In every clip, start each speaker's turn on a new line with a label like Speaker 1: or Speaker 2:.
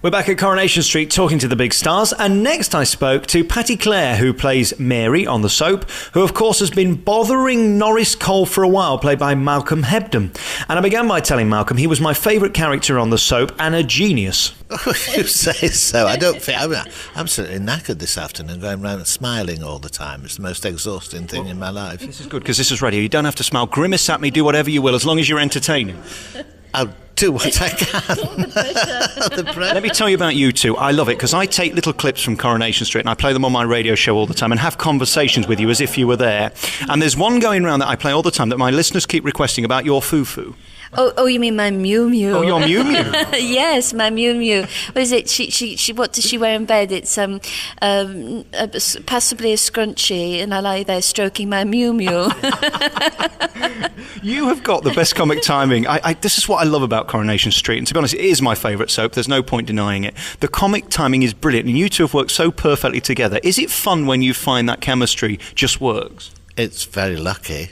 Speaker 1: We're back at Coronation Street talking to the big stars, and next I spoke to Patty Clare, who plays Mary on the soap, who of course has been bothering Norris Cole for a while, played by Malcolm Hebden. And I began by telling Malcolm he was my favourite character on the soap and a genius.
Speaker 2: Oh, you say so. I'm absolutely knackered this afternoon, going around smiling all the time. It's the most exhausting thing in my life.
Speaker 1: This is good, because this is radio. You don't have to smile. Grimace at me, do whatever you will, as long as you're entertaining.
Speaker 2: I'll do what I can.
Speaker 1: Let me tell you about you two. I love it, because I take little clips from Coronation Street and I play them on my radio show all the time and have conversations with you as if you were there. And there's one going around that I play all the time that my listeners keep requesting about your foo-foo.
Speaker 3: Oh, you mean my Mew Mew?
Speaker 1: Oh, your Mew Mew.
Speaker 3: Yes, my Mew Mew. What is it? She. What does she wear in bed? It's possibly a scrunchie, and I lie there stroking my Mew Mew.
Speaker 1: You have got the best comic timing. This is what I love about Coronation Street, and to be honest, it is my favourite soap. There's no point denying it. The comic timing is brilliant, and you two have worked so perfectly together. Is it fun when you find that chemistry just works?
Speaker 2: It's very lucky.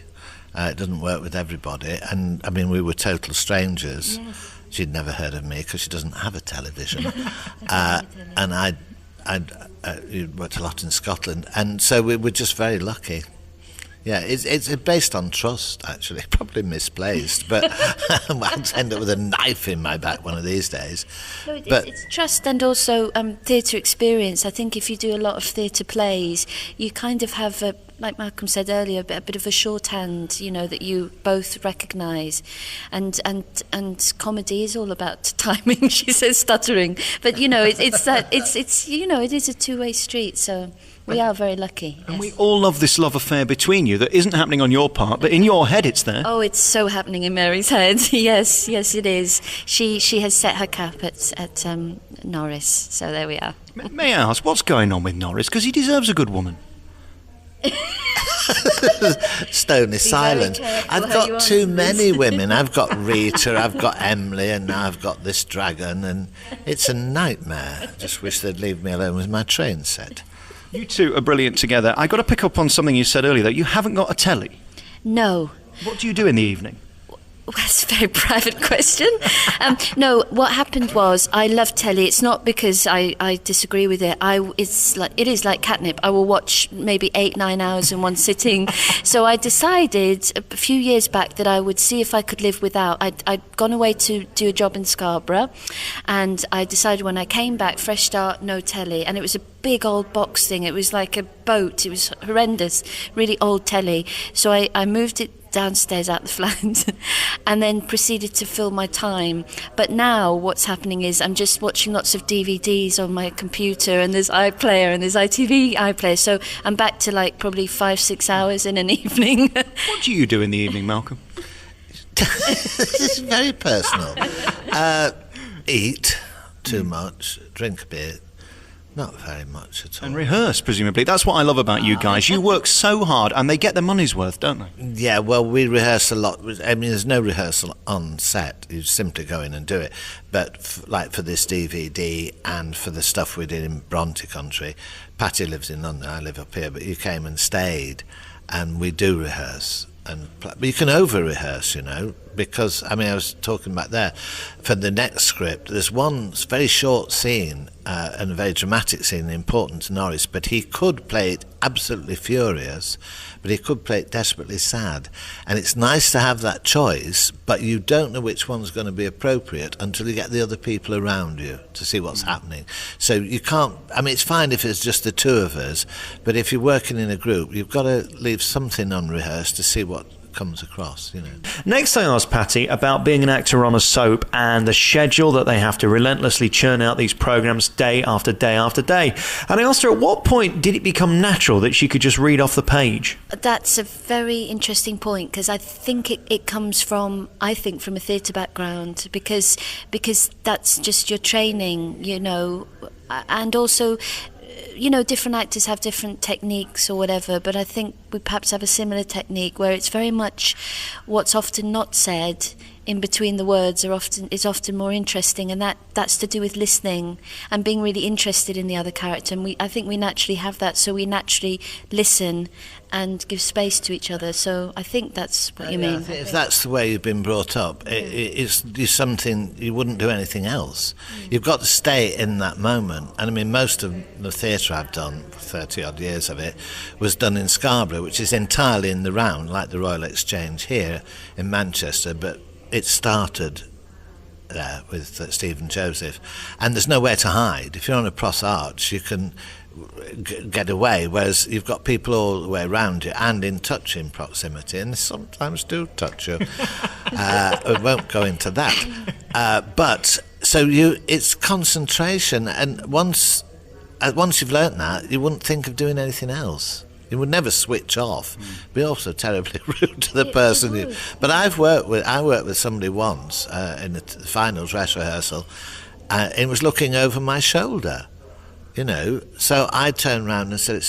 Speaker 2: It doesn't work with everybody, and I mean, we were total strangers. Yes. She'd never heard of me because she doesn't have a television, and I'd worked a lot in Scotland, and so we were just very lucky. Yeah, it's based on trust, actually, probably misplaced, but I'll end up with a knife in my back one of these days.
Speaker 3: No, it's trust and also theatre experience. I think if you do a lot of theatre plays, you kind of have like Malcolm said earlier, a bit of a shorthand, you know, that you both recognise, and comedy is all about timing. She says stuttering, but you know, it's you know, it is a two-way street. So we are very lucky.
Speaker 1: And we all love this love affair between you that isn't happening on your part, but in your head it's there.
Speaker 3: Oh, it's so happening in Mary's head. Yes, it is. She has set her cap at Norris. So there we are.
Speaker 1: May I ask, what's going on with Norris? Because he deserves a good woman.
Speaker 2: Stone is silent. I've got too many women. I've got Rita, I've got Emily, and now I've got this dragon, and it's a nightmare. I just wish they'd leave me alone with my train set.
Speaker 1: You two are brilliant together. I got to pick up on something you said earlier, that you haven't got a telly.
Speaker 3: No.
Speaker 1: What do you do in the evening?
Speaker 3: Well, that's a very private question. No, what happened was I love telly. It's not because I disagree with it. It is like catnip. I will watch maybe 8-9 hours in one sitting. So I decided a few years back that I would see if I could live without. I'd gone away to do a job in Scarborough, and I decided when I came back, fresh start, no telly. And it was a big old box thing. It was like a boat. It was horrendous, really old telly. So I moved it downstairs out the flat and then proceeded to fill my time. But now what's happening is I'm just watching lots of DVDs on my computer, and there's iPlayer and there's ITV iPlayer, so I'm back to like probably 5-6 hours in an evening.
Speaker 1: What do you do in the evening, Malcolm?
Speaker 2: This is very personal. Eat too much, drink a bit. Not very much at all.
Speaker 1: And rehearse, presumably. That's what I love about you guys. You work so hard, and they get their money's worth, don't they?
Speaker 2: Yeah, well, we rehearse a lot. I mean, there's no rehearsal on set. You simply go in and do it. But like for this DVD and for the stuff we did in Bronte Country, Patty lives in London, I live up here, but you came and stayed, and we do rehearse. But you can over-rehearse, you know, because, I mean, I was talking about there, for the next script, there's one very short scene and a very dramatic scene important to Norris, but he could play it absolutely furious, but he could play it desperately sad. And it's nice to have that choice, but you don't know which one's going to be appropriate until you get the other people around you to see what's happening. So you can't, I mean, it's fine if it's just the two of us, but if you're working in a group, you've got to leave something unrehearsed to see what comes across, you know.
Speaker 1: Next I asked Patty about being an actor on a soap and the schedule that they have to relentlessly churn out these programmes day after day after day. And I asked her at what point did it become natural that she could just read off the page?
Speaker 3: That's a very interesting point, because I think it comes from a theatre background, because that's just your training, you know, and also, you know, different actors have different techniques or whatever, but I think we perhaps have a similar technique where it's very much what's often not said in between the words is often more interesting, and that's to do with listening and being really interested in the other character. And I think we naturally have that, so we naturally listen and give space to each other. So I think that's what you mean.
Speaker 2: If that's the way you've been brought up, it's something you wouldn't do anything else. You've got to stay in that moment. And I mean, most of the theatre I've done, 30 odd years of it, was done in Scarborough, which is entirely in the round, like the Royal Exchange here in Manchester, but it started there with Stephen Joseph, and there's nowhere to hide. If you're on a cross arch, you can get away, whereas you've got people all the way around you and in touching proximity, and they sometimes do touch you. We won't go into that, but so it's concentration, and once you've learnt that, you wouldn't think of doing anything else. You would never switch off. Be also terribly rude to the person. But I worked with somebody once in the final dress rehearsal, and it was looking over my shoulder. You know, so I turned around and said,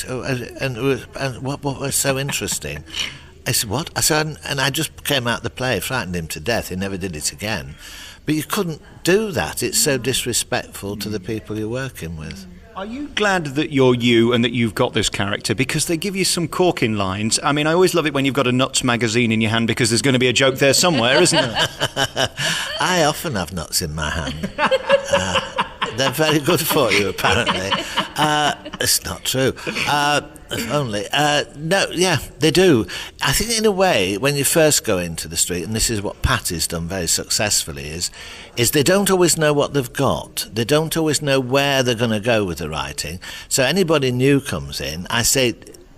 Speaker 2: and what was so interesting? I said, what? I said, and I just came out the play, frightened him to death. He never did it again. But you couldn't do that. It's so disrespectful to the people you're working with.
Speaker 1: Are you glad that you're you and that you've got this character? Because they give you some corking lines. I mean, I always love it when you've got a Nuts magazine in your hand, because there's going to be a joke there somewhere, isn't there?
Speaker 2: I often have nuts in my hand. They're very good for you, apparently. It's not true. If only. No, yeah, they do. I think in a way, when you first go into the street, and this is what Patty's done very successfully, is they don't always know what they've got. They don't always know where they're going to go with the writing. So anybody new comes in, I say,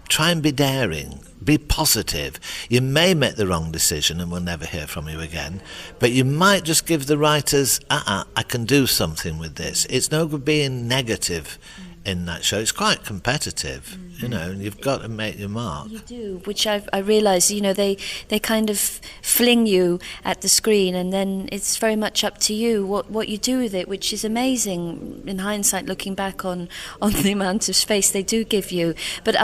Speaker 2: try and be daring. Be positive. You may make the wrong decision and we'll never hear from you again, but you might just give the writers, I can do something with this. It's no good being negative in that show. It's quite competitive, you know, and you've got to make your mark.
Speaker 3: You do, which I realise, you know, they kind of fling you at the screen, and then it's very much up to you what you do with it, which is amazing in hindsight, looking back on the amount of space they do give you. But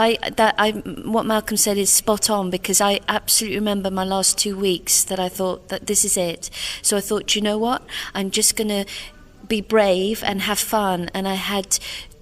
Speaker 3: what Malcolm said is spot on, because I absolutely remember my last 2 weeks that I thought that this is it. So I thought, you know what, I'm just going to be brave and have fun, and I had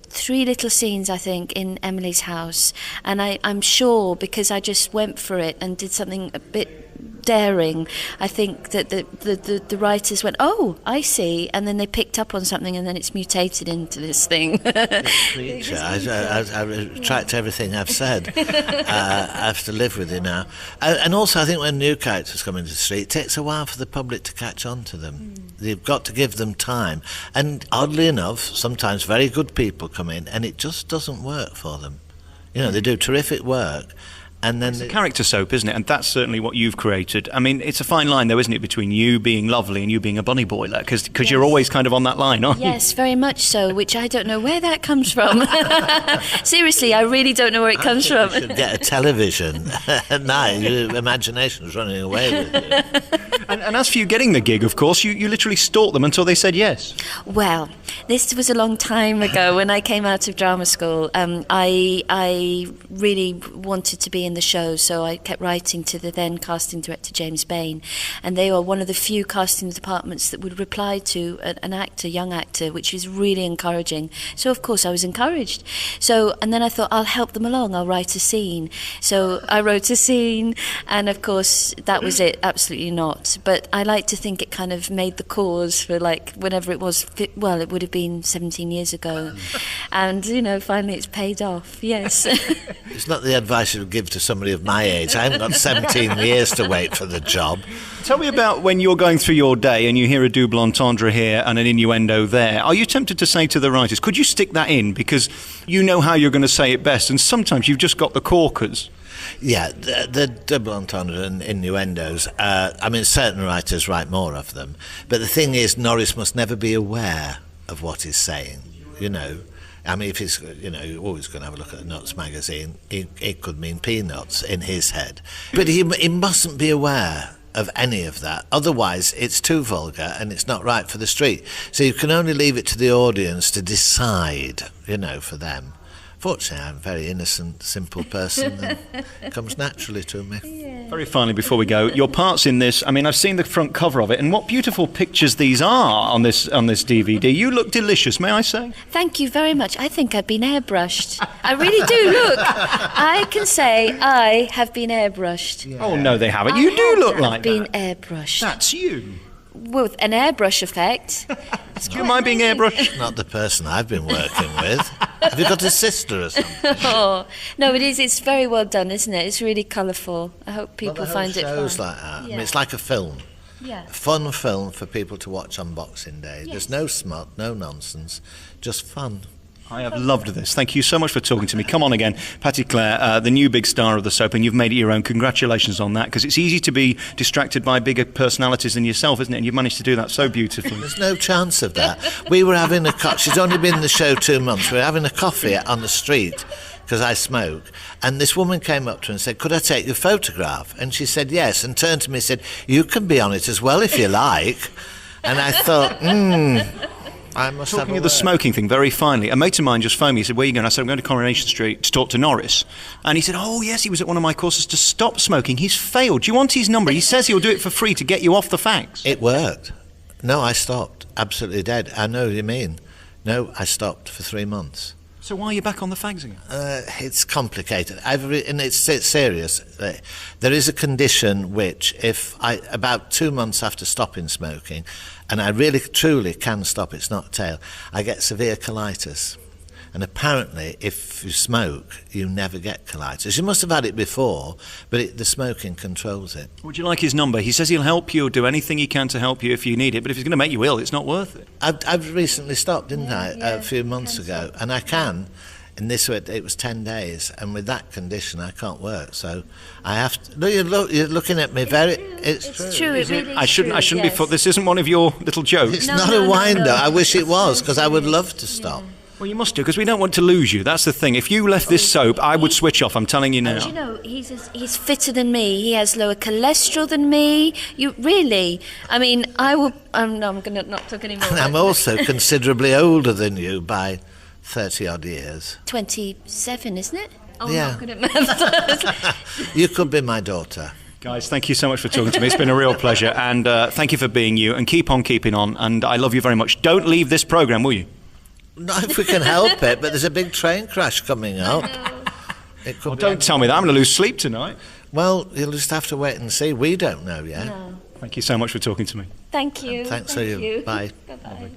Speaker 3: 3 little scenes, I think, in Emily's house, and I'm sure because I just went for it and did something a bit daring, I think that the writers went, oh, I see, and then they picked up on something, and then it's mutated into this thing.
Speaker 2: Creature. I retract everything I've said. I have to live with you now. And also, I think when new characters come into the street, it takes a while for the public to catch on to them. You've got to give them time. And oddly enough, sometimes very good people come in, and it just doesn't work for them. You know, they do terrific work, and then
Speaker 1: it's a character soap, isn't it? And that's certainly what you've created. I mean, it's a fine line, though, isn't it, between you being lovely and you being a bunny boiler? Because yes. You're always kind of on that line, aren't you?
Speaker 3: Yes, very much so, which I don't know where that comes from. Seriously, I really don't know where it comes from.
Speaker 2: You should get a television. No, your imagination is running away with you.
Speaker 1: And as for you getting the gig, of course, you literally stalked them until they said yes.
Speaker 3: Well, this was a long time ago when I came out of drama school. I really wanted to be in the show, so I kept writing to the then casting director James Bain, and they were one of the few casting departments that would reply to an actor, young actor, which is really encouraging. So of course I was encouraged. So, and then I thought, I'll help them along, I'll write a scene. So I wrote a scene, and of course that was it. Absolutely not. But I like to think it kind of made the cause for, like, whenever it was, well, it would have been 17 years ago, and you know, finally it's paid off. Yes.
Speaker 2: It's not the advice you would give to somebody of my age. I haven't got 17 years to wait for the job.
Speaker 1: Tell me about when you're going through your day and you hear a double entendre here and an innuendo there. Are you tempted to say to the writers, could you stick that in, because you know how you're going to say it best, and sometimes you've just got the corkers?
Speaker 2: Yeah, the double entendre and innuendos, I mean, certain writers write more of them, but the thing is, Norris must never be aware of what he's saying, you know. I mean, if he's, you know, you're always going to have a look at the Nuts magazine, it could mean peanuts in his head. But he mustn't be aware of any of that. Otherwise, it's too vulgar and it's not right for the street. So you can only leave it to the audience to decide, you know, for them Fortunately, I'm a very innocent, simple person, and it comes naturally to me.
Speaker 1: Very finally, before we go, your parts in this, I mean, I've seen the front cover of it, and what beautiful pictures these are on this DVD. You look delicious, may I say?
Speaker 3: Thank you very much. I think I've been airbrushed. I really do. Look, I can say I have been airbrushed.
Speaker 1: Yeah. Oh, no, they haven't. You do look like that.
Speaker 3: I've been airbrushed.
Speaker 1: That's you.
Speaker 3: With an airbrush effect.
Speaker 1: Do you mind being airbrushed?
Speaker 2: Not the person I've been working with. Have you got a sister or something?
Speaker 3: Oh, no, it is. It's very well done, isn't it? It's really colourful. I hope people find it fun.
Speaker 2: Shows like that.
Speaker 3: Yeah.
Speaker 2: I mean, it's like a film.
Speaker 3: Yeah.
Speaker 2: A fun film for people to watch on Boxing Day.
Speaker 3: Yes.
Speaker 2: There's no smut, no nonsense, just fun.
Speaker 1: I have loved this. Thank you so much for talking to me. Come on again, Patty Clare, the new big star of the soap, and you've made it your own. Congratulations on that, because it's easy to be distracted by bigger personalities than yourself, isn't it? And you've managed to do that so beautifully.
Speaker 2: There's no chance of that. We were having she's only been in the show 2 months. We were having a coffee on the street, because I smoke, and this woman came up to her and said, "Could I take your photograph?" And she said yes, and turned to me and said, "You can be on it as well if you like." And I thought, I must have
Speaker 1: Talking of the smoking thing, very finally, a mate of mine just phoned me. He said, "Where are you going?" I said, "I'm going to Coronation Street to talk to Norris." And he said, "Oh, yes, he was at one of my courses to stop smoking. He's failed. Do you want his number? He says he'll do it for free to get you off the fax."
Speaker 2: It worked. No, I stopped. Absolutely dead. I know what you mean. No, I stopped for 3 months.
Speaker 1: So why are you back on the fags again?
Speaker 2: It's complicated. And it's serious. There is a condition which, about 2 months after stopping smoking, and I really truly can stop, it's not a tale, I get severe colitis. And apparently, if you smoke, you never get colitis. You must have had it before, but the smoking controls it.
Speaker 1: Would you like his number? He says he'll help you or do anything he can to help you if you need it, but if he's going to make you ill, it's not worth it.
Speaker 2: I've recently stopped, didn't I, a few months ago, and I can. In this way, it was 10 days, and with that condition, I can't work. So I have to. No, you're looking at me very. It's
Speaker 3: true. It really is
Speaker 1: I shouldn't be. This isn't one of your little jokes.
Speaker 2: It's not a wind-up. I wish it was, because I would love to stop.
Speaker 1: Well, you must do, because we don't want to lose you. That's the thing. If you left this soap, I would switch off. I'm telling you now.
Speaker 3: Do you know, he's fitter than me. He has lower cholesterol than me. You really? I mean, I'm going to not talk anymore.
Speaker 2: And I'm also considerably older than you by 30-odd years.
Speaker 3: 27, isn't it? Oh,
Speaker 2: yeah.
Speaker 3: I'm not good at maths.
Speaker 2: You could be my daughter.
Speaker 1: Guys, thank you so much for talking to me. It's been a real pleasure. And thank you for being you. And keep on keeping on. And I love you very much. Don't leave this programme, will you?
Speaker 2: Not if we can help it, but there's a big train crash coming up.
Speaker 1: Don't tell me that. I'm going to lose sleep tonight.
Speaker 2: Well, you'll just have to wait and see. We don't know yet.
Speaker 3: No.
Speaker 1: Thank you so much for talking to me.
Speaker 3: Thank you.
Speaker 2: Thanks for you. Bye.
Speaker 3: Bye-bye.